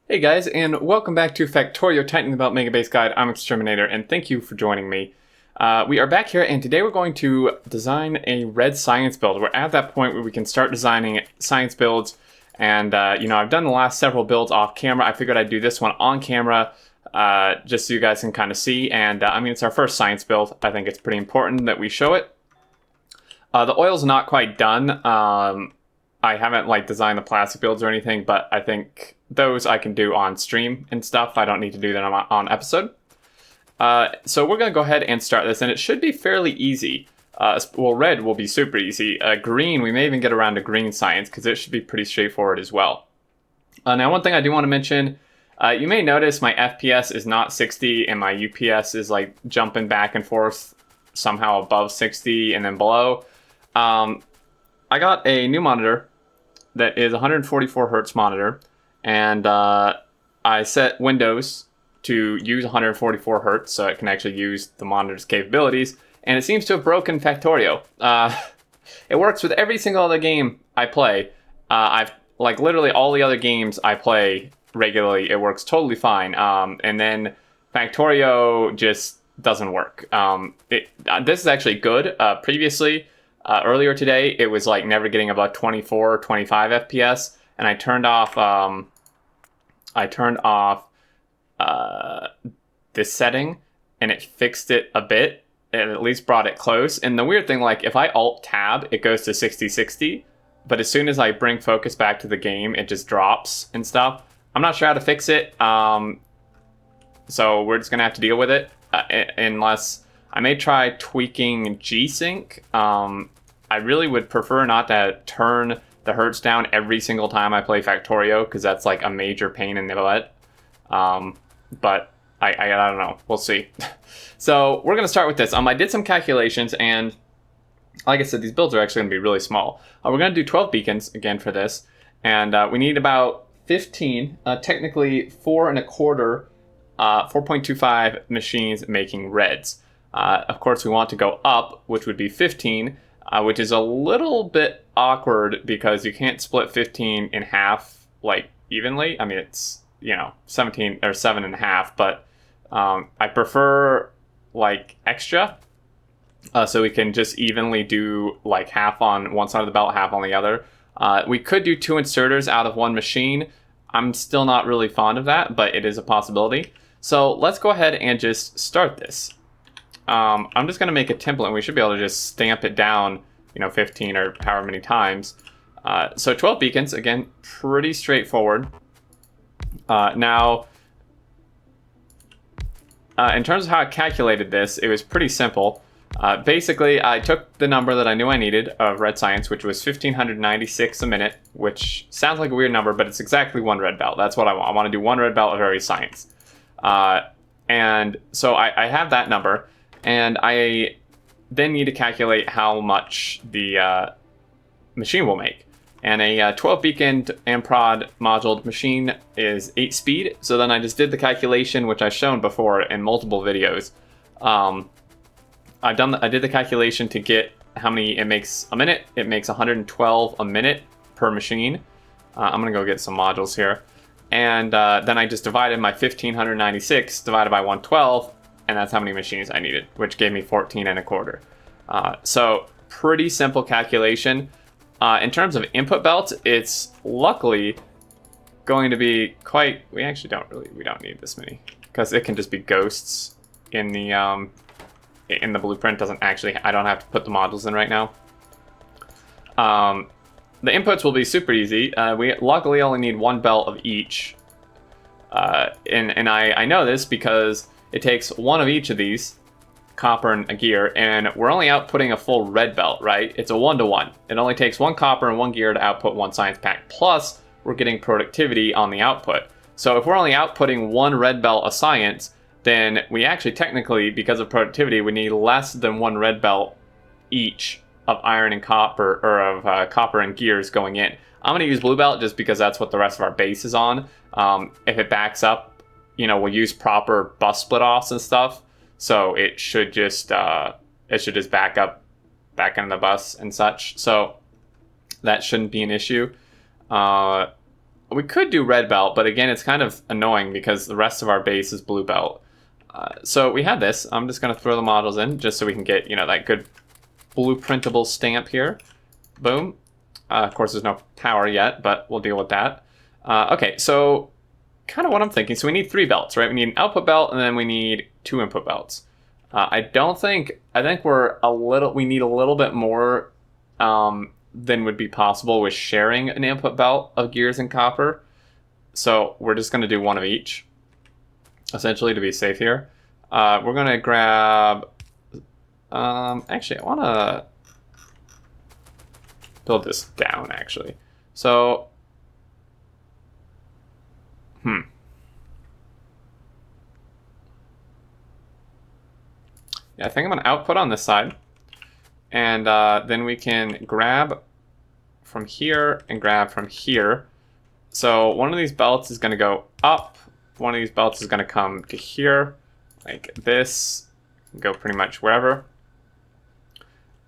Hey guys, and welcome back to Factorio Tightening the Belt Megabase Guide. I'm Xterminator, and thank you for joining me. We are back here, and today we're going to design a red science build. We're at that point where we can start designing science builds, and I've done the last several builds off camera. I figured I'd do this one on camera, just so you guys can kind of see, and it's our first science build. I think it's pretty important that we show it. The oil's not quite done. I haven't designed the plastic builds or anything, but I think those I can do on stream and stuff. I don't need to do them on episode. So we're going to go ahead and start this, and it should be fairly easy. Red will be super easy. Green, we may even get around to green science, because it should be pretty straightforward as well. Now, one thing I do want to mention, you may notice my FPS is not 60, and my UPS is jumping back and forth somehow above 60 and then below. I got a new monitor that is 144 hertz monitor, and I set Windows to use 144 hertz so it can actually use the monitor's capabilities, and it seems to have broken Factorio. It works with every single other game I play. I've literally all the other games I play regularly, it works totally fine. And then Factorio just doesn't work. This is actually good. Previously, earlier today, it was never getting above 24 or 25 FPS, and I turned off this setting, and it fixed it a bit. It at least brought it close. And the weird thing, if I Alt Tab, it goes to 60-60, but as soon as I bring focus back to the game, it just drops and stuff. I'm not sure how to fix it, so we're just gonna have to deal with it, unless I may try tweaking G-Sync. I really would prefer not to turn the hertz down every single time I play Factorio, because that's a major pain in the butt. But I don't know. We'll see. So we're going to start with this. I did some calculations, and like I said, these builds are actually going to be really small. We're going to do 12 beacons again for this, and we need about 15, technically 4.25 machines making reds. Of course, we want to go up, which would be 15, which is a little bit awkward because you can't split 15 in half evenly. It's 17 or 7.5, but I prefer extra, so we can just evenly do half on one side of the belt, half on the other. We could do 2 inserters out of one machine. I'm still not really fond of that, but it is a possibility. So let's go ahead and just start this. I'm just going to make a template, and we should be able to just stamp it down, 15 or however many times. So 12 beacons, again, pretty straightforward. Now, in terms of how I calculated this, it was pretty simple. Basically, I took the number that I knew I needed of red science, which was 1,596 a minute, which sounds like a weird number, but it's exactly one red belt. That's what I want. I want to do one red belt of every science. And so I have that number. And I then need to calculate how much the machine will make. And a 12 beacon and prod moduled machine is 8 speed. So then I just did the calculation, which I've shown before in multiple videos. I did the calculation to get how many it makes a minute. It makes 112 a minute per machine. I'm gonna go get some modules here. And then I just divided my 1,596 divided by 112, and that's how many machines I needed, which gave me 14.25. So pretty simple calculation. In terms of input belts, it's luckily going to be quite. We don't need this many, because it can just be ghosts in the blueprint. I don't have to put the modules in right now. The inputs will be super easy. We luckily only need one belt of each, and I know this because it takes one of each of these, copper and a gear, and we're only outputting a full red belt, right? It's a 1-to-1. It only takes one copper and one gear to output one science pack, plus we're getting productivity on the output. So if we're only outputting one red belt of science, then we actually technically, because of productivity, we need less than one red belt each of iron and copper, or of copper and gears going in. I'm going to use blue belt just because that's what the rest of our base is on. If it backs up, we'll use proper bus split offs and stuff, so it should just back into the bus and such. So that shouldn't be an issue. we could do red belt, but again, it's kind of annoying because the rest of our base is blue belt. So we had this. I'm just going to throw the models in just so we can get, you know, that good blueprintable stamp here. Boom. Of course, there's no power yet, but we'll deal with that. Okay, so kind of what I'm thinking. So we need 3 belts, right? We need an output belt, and then we need 2 input belts. I think we need a little bit more than would be possible with sharing an input belt of gears and copper. So we're just going to do 1 of each, essentially, to be safe here. We're going to grab... actually, I want to build this down, actually. So... Yeah, I think I'm going to output on this side. And then we can grab from here and grab from here. So one of these belts is going to go up. One of these belts is going to come to here, like this. Go pretty much wherever.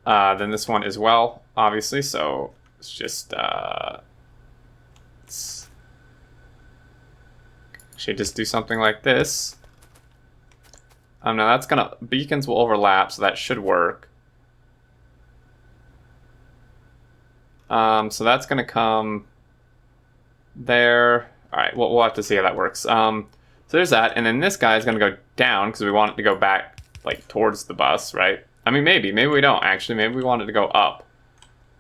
Then this one as well, obviously. So it's just... actually just do something like this. Now that's gonna... beacons will overlap, so that should work. So that's gonna come there. Alright, we'll have to see how that works. So there's that, and then this guy is gonna go down because we want it to go back, like, towards the bus, right? I mean, maybe we don't, actually. Maybe we want it to go up.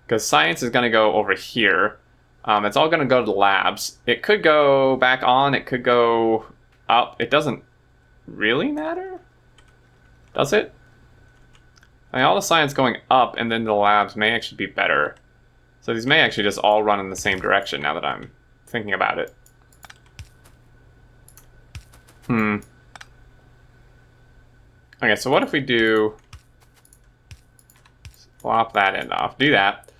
Because science is gonna go over here. It's all gonna go to the labs. It could go back on, it could go up. It doesn't really matter? Does it? I mean, all the science going up and then the labs may actually be better. So these may actually just all run in the same direction now that I'm thinking about it. Okay, so what if we do... swap that end off. Do that.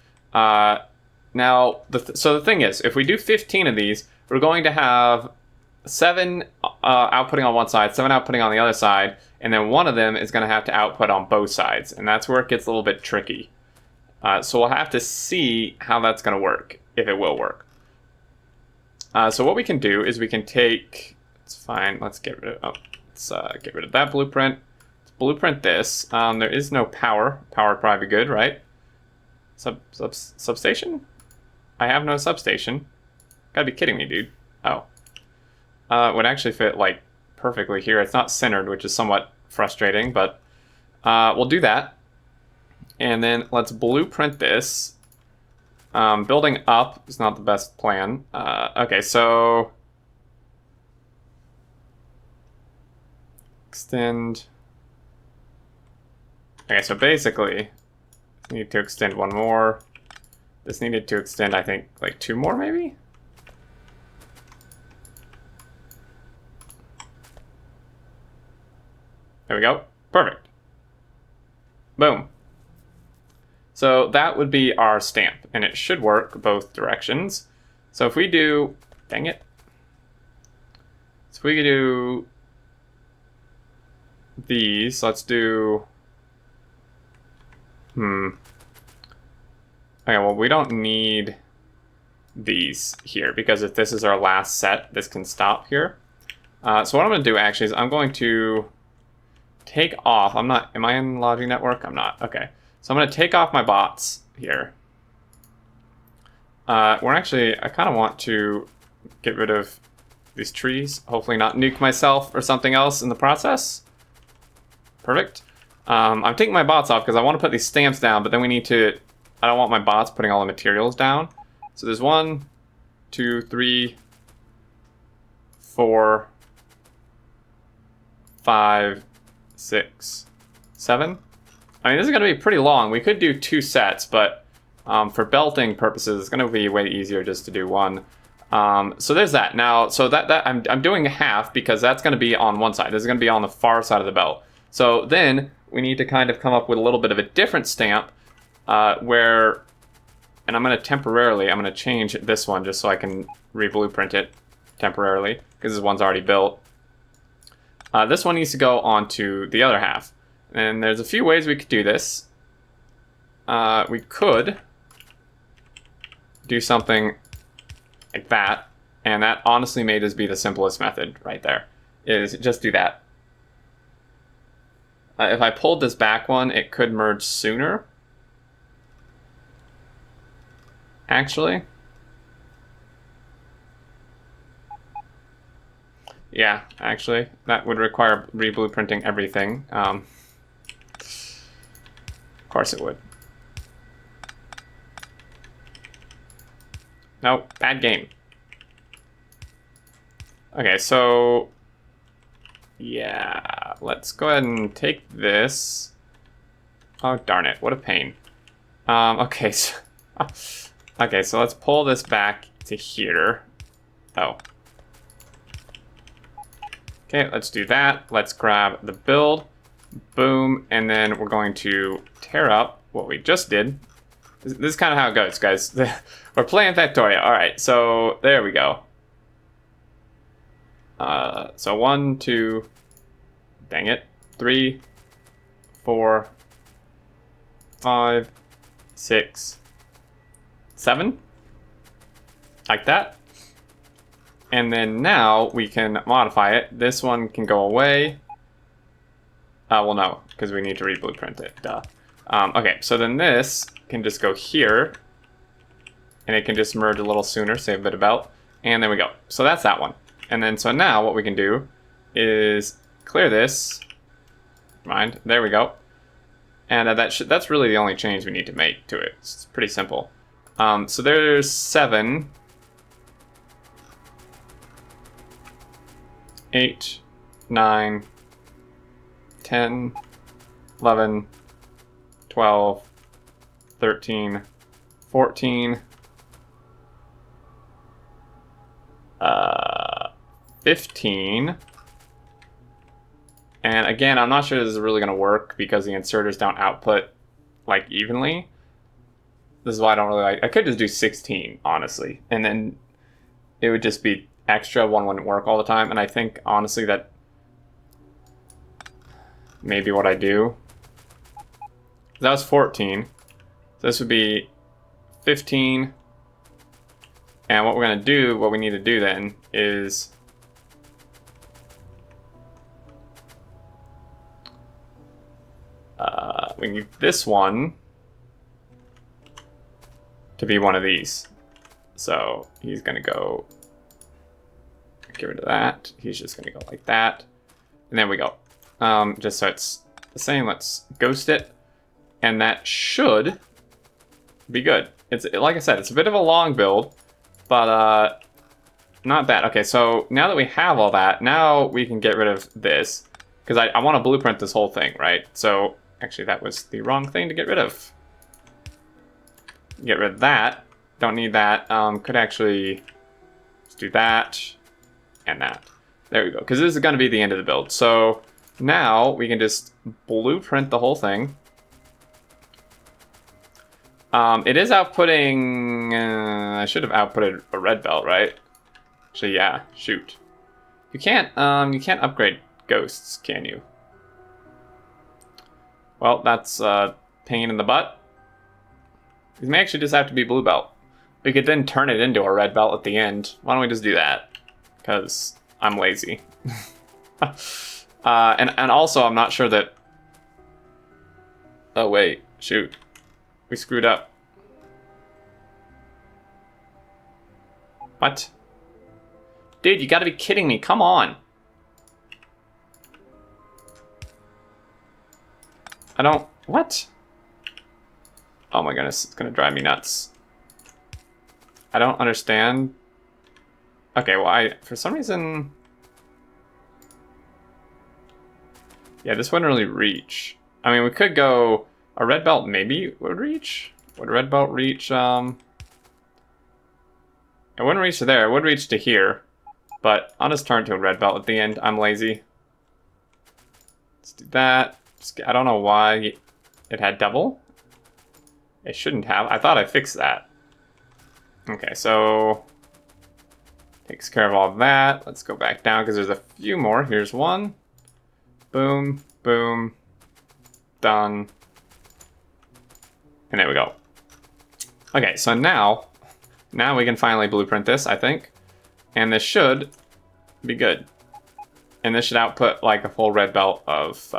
Now, so the thing is, if we do 15 of these, we're going to have 7 outputting on one side, 7 outputting on the other side, and then one of them is going to have to output on both sides, and that's where it gets a little bit tricky. So we'll have to see how that's going to work, if it will work. So what we can do is we can take... it's fine, let's get rid of... let's get rid of that blueprint. Let's blueprint this. There is no power. Power would probably be good, right? Substation? I have no substation. Gotta be kidding me, dude. Oh. It would actually fit, like, perfectly here. It's not centered, which is somewhat frustrating, but we'll do that. And then let's blueprint this. Building up is not the best plan. Okay, so... extend... okay, so basically... need to extend 1 more. This needed to extend, I think, like 2 more, maybe? There we go. Perfect. Boom. So that would be our stamp, and it should work both directions. So if we do... dang it. So if we do these, let's do... okay, well, we don't need these here, because if this is our last set, this can stop here. So what I'm going to do, actually, is I'm going to take off... I'm not... am I in Logic Network? I'm not. Okay. So I'm going to take off my bots here. We're actually... I kind of want to get rid of these trees. Hopefully not nuke myself or something else in the process. Perfect. I'm taking my bots off because I want to put these stamps down, but then we need to... I don't want my bots putting all the materials down. So there's 1, 2, 3, 4, 5, 6, 7. I mean, this is going to be pretty long. We could do 2 sets, but for belting purposes, it's going to be way easier just to do 1. So there's that. Now, so that I'm doing half because that's going to be on one side. This is going to be on the far side of the belt. So then we need to kind of come up with a little bit of a different stamp where, and I'm going to temporarily, I'm going to change this one just so I can re-blueprint it temporarily because this one's already built. This one needs to go onto the other half. And there's a few ways we could do this. We could do something like that. And that honestly may just be the simplest method right there, is just do that. If I pulled this back one, it could merge sooner. Actually. Yeah, actually, that would require re-blueprinting everything. Of course it would. Nope, bad game. Okay, so yeah, let's go ahead and take this. Oh, darn it, what a pain. Okay, so okay, so let's pull this back to here. Oh. Okay, let's do that. Let's grab the build, boom, and then we're going to tear up what we just did. This is kind of how it goes, guys. We're playing Factorio. All right, so there we go. So 1, 2, dang it, 3, 4, 5, 6, 7, like that. And then now we can modify it. This one can go away. Well, no, because we need to re-blueprint it, duh. Okay, so then this can just go here, and it can just merge a little sooner, save a bit of belt, and there we go. So that's that one. And then so now what we can do is clear this. Mind, there we go. And that's really the only change we need to make to it. It's pretty simple. So there's 7, 8, 9, 10, 11, 12, 13, 14, 15. And again, I'm not sure this is really going to work because the inserters don't output like evenly. This is why I don't really like. I could just do 16, honestly, and then it would just be extra. One wouldn't work all the time, and I think honestly that maybe what I do. That was 14. So this would be 15. And what we're going to do, what we need to do then is we need this one to be one of these. So he's going to go, get rid of that. He's just going to go like that. And there we go. Just so it's the same, let's ghost it. And that should be good. It's like I said, it's a bit of a long build, but not bad. Okay, so now that we have all that, now we can get rid of this because I want to blueprint this whole thing, right? So actually, that was the wrong thing to get rid of. Get rid of that. Don't need that. Could actually just do that and that. There we go. Because this is going to be the end of the build. So now we can just blueprint the whole thing. It is outputting. I should have outputted a red belt, right? Actually, yeah. Shoot. You can't upgrade ghosts, can you? Well, that's a pain in the butt. It may actually just have to be blue belt. We could then turn it into a red belt at the end. Why don't we just do that? Because I'm lazy. And also, I'm not sure that... Oh, wait. Shoot. We screwed up. What? Dude, you gotta be kidding me. Come on. I don't... What? Oh my goodness, it's gonna drive me nuts. I don't understand. Okay, well, for some reason... Yeah, this wouldn't really reach. I mean, we could go... A red belt maybe would reach? Would a red belt reach, It wouldn't reach to there, it would reach to here. But I'll just turn to a red belt at the end. I'm lazy. Let's do that. I don't know why it had double. It shouldn't have. I thought I fixed that. Okay, so... Takes care of all that. Let's go back down because there's a few more. Here's one. Boom, boom. Done. And there we go. Okay, so now we can finally blueprint this, I think. And this should be good. And this should output like a full red belt of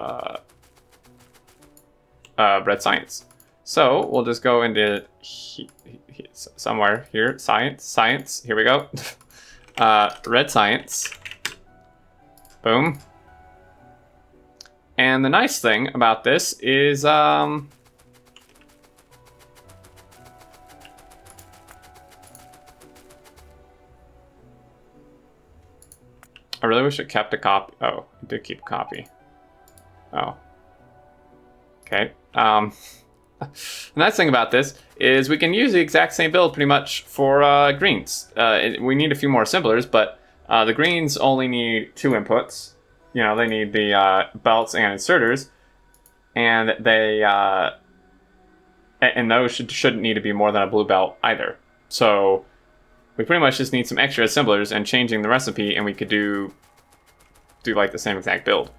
red science. So we'll just go into somewhere here, science, here we go. Red science, boom. And the nice thing about this is, I really wish it kept a copy. Oh, it did keep a copy. Oh. Okay. The nice thing about this is we can use the exact same build pretty much for greens. We need a few more assemblers, but the greens only need 2 inputs. You know, they need the belts and inserters, and they and those shouldn't need to be more than a blue belt either. So we pretty much just need some extra assemblers and changing the recipe, and we could do like the same exact build.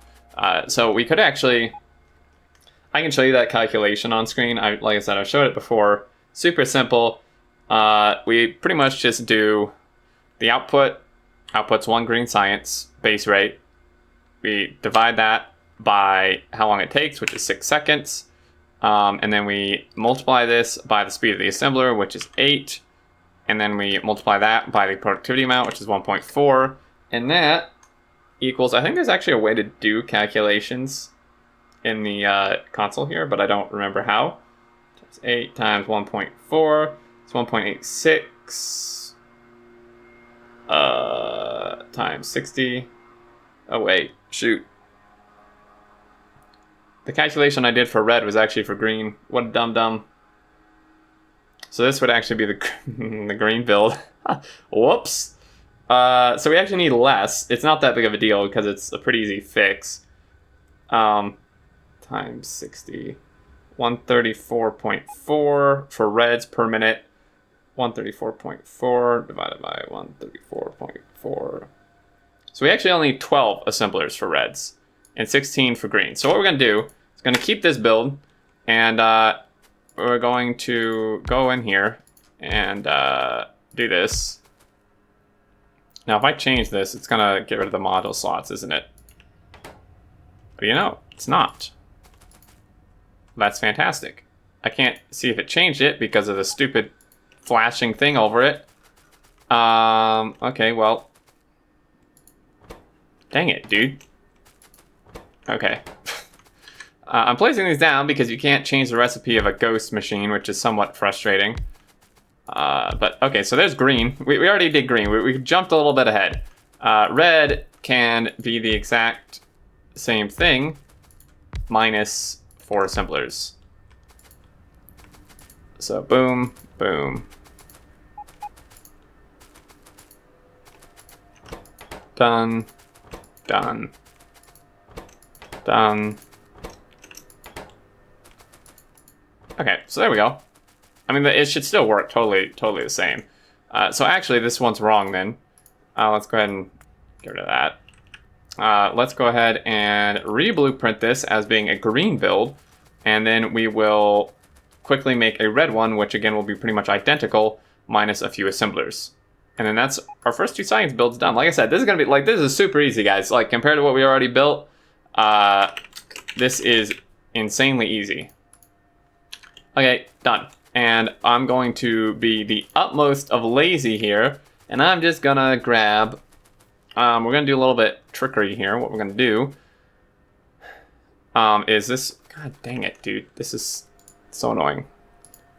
So we could actually, I can show you that calculation on screen. Like I said, I've showed it before. Super simple. We pretty much just do the output's 1 green science base rate. We divide that by how long it takes, which is 6 seconds. And then we multiply this by the speed of the assembler, which is 8. And then we multiply that by the productivity amount, which is 1.4. And that equals, I think there's actually a way to do calculations in the console here, but I don't remember how. 8 times 1.4, it's 1.86 times 60. Oh wait, shoot. The calculation I did for red was actually for green. What a dum-dum. So this would actually be the, the green build. Whoops. So we actually need less. It's not that big of a deal because it's a pretty easy fix. Times 60. 134.4 for reds per minute. 134.4 divided by 134.4. So we actually only need 12 assemblers for reds and 16 for green. So what we're going to do is going to keep this build, and we're going to go in here and do this. Now if I change this, it's going to get rid of the module slots, isn't it? But you know, it's not. That's fantastic. I can't see if it changed it because of the stupid flashing thing over it. Okay, well. Dang it, dude. Okay. I'm placing these down because you can't change the recipe of a ghost machine, which is somewhat frustrating. But, okay, so there's green. We already did green. We jumped a little bit ahead. Red can be the exact same thing, minus 4 assemblers. So, boom, boom. Done. Done. Done. Okay, so there we go. I mean, it should still work totally the same. So actually, this one's wrong then. Let's go ahead and get rid of that. Let's go ahead and re-blueprint this as being a green build, and then we will quickly make a red one, which again will be pretty much identical, minus a few assemblers. And then that's our first 2 science builds done. Like I said, this is gonna be like, this is super easy, guys. Like compared to what we already built, this is insanely easy. Okay, done. And I'm going to be the utmost of lazy here, and I'm just gonna grab, we're gonna do a little bit trickery here. What we're gonna do is this, god dang it, dude. This is so annoying.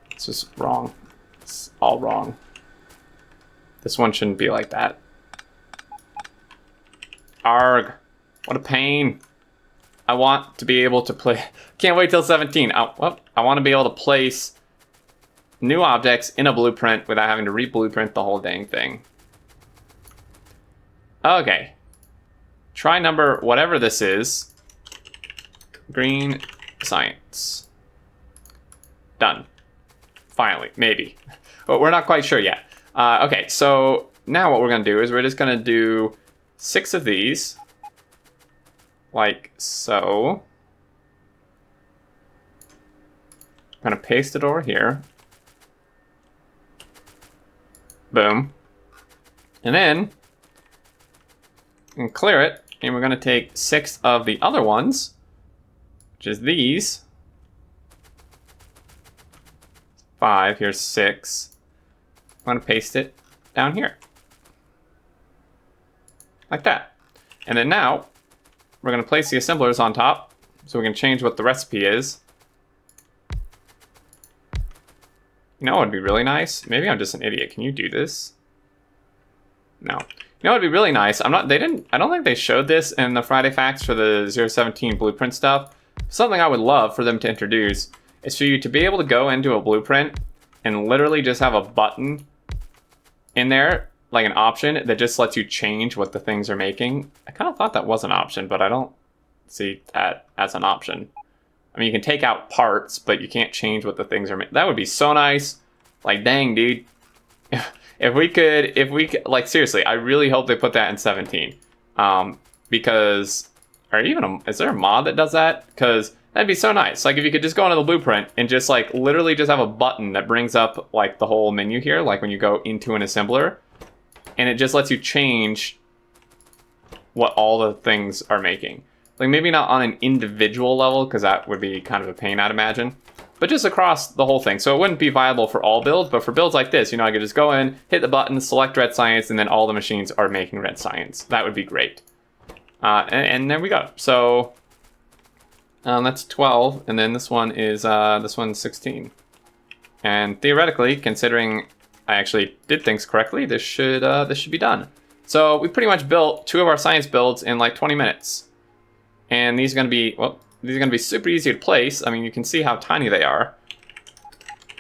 It's just wrong. It's all wrong. This one shouldn't be like that. Arg. What a pain. I want to be able to play. Can't wait till 17. I want to be able to place new objects in a blueprint without having to re-blueprint the whole dang thing. Okay. Try number whatever this is. Green science. Done. Finally. Maybe. But we're not quite sure yet. Okay, so now what we're going to do is we're just going to do 6 of these. Like so. I'm going to paste it over here. Boom. And then and clear it. And we're going to take 6 of the other ones, which is these. 5, here's 6. I'm going to paste it down here. Like that. And then now, we're going to place the assemblers on top, so we can change what the recipe is. You know what would be really nice? Maybe I'm just an idiot. Can you do this? No. You know what would be really nice? I don't think they showed this in the Friday Facts for the 017 blueprint stuff. Something I would love for them to introduce is for you to be able to go into a blueprint and literally just have a button in there, like an option that just lets you change what the things are making. I kind of thought that was an option, but I don't see that as an option. I mean, you can take out parts, but you can't change what the things are making. That would be so nice. Like, dang, dude. If we could, like, seriously, I really hope they put that in 17. Because, or even, is there a mod that does that? Because that'd be so nice. Like, if you could just go into the blueprint and just, like, literally just have a button that brings up, like, the whole menu here, like when you go into an assembler, and it just lets you change what all the things are making. Like, maybe not on an individual level, because that would be kind of a pain, I'd imagine. But just across the whole thing. So it wouldn't be viable for all builds, but for builds like this, you know, I could just go in, hit the button, select red science, and then all the machines are making red science. That would be great. And there we go. So that's 12, and then this one's 16. And theoretically, considering I actually did things correctly, this should be done. So we pretty much built 2 of our science builds in like 20 minutes. And these are going to be, well, these are going to be super easy to place. I mean, you can see how tiny they are.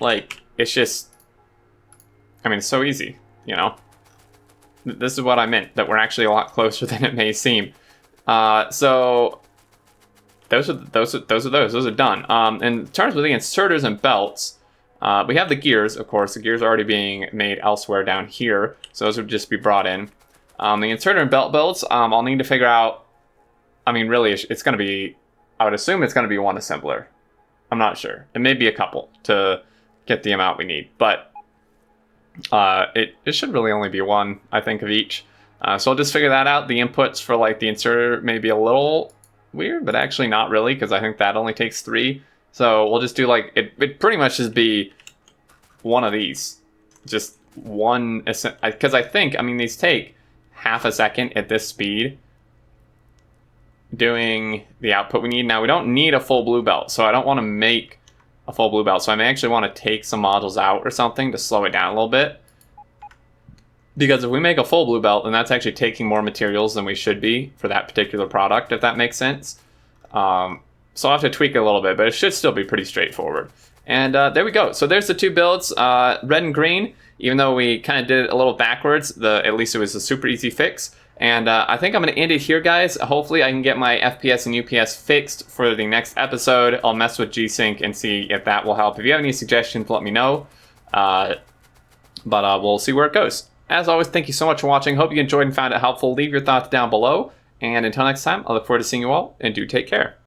Like, it's just, I mean, it's so easy, you know? This is what I meant, that we're actually a lot closer than it may seem. So those are done. In terms of the inserters and belts, we have the gears, of course. The gears are already being made elsewhere down here, so those would just be brought in. The inserter and belt builds, I'll need to figure out. I mean, really, it's going to be, I would assume it's going to be 1 assembler. I'm not sure. It may be a couple to get the amount we need, but it should really only be 1, I think, of each. So I'll just figure that out. The inputs for like the inserter may be a little weird, but actually not really, because I think that only takes 3. So we'll just do like, it pretty much just be 1 of these. Just 1, because I think, I mean, these take half a second at this speed doing the output we need. Now, we don't need a full blue belt, so I don't want to make a full blue belt. So I may actually want to take some modules out or something to slow it down a little bit. Because if we make a full blue belt, then that's actually taking more materials than we should be for that particular product, if that makes sense. So I'll have to tweak it a little bit, but it should still be pretty straightforward. And there we go. So there's the 2 builds, red and green. Even though we kind of did it a little backwards, at least it was a super easy fix. And I think I'm going to end it here, guys. Hopefully I can get my FPS and UPS fixed for the next episode. I'll mess with G-Sync and see if that will help. If you have any suggestions, let me know. But we'll see where it goes. As always, thank you so much for watching. Hope you enjoyed and found it helpful. Leave your thoughts down below. And until next time, I look forward to seeing you all, and do take care.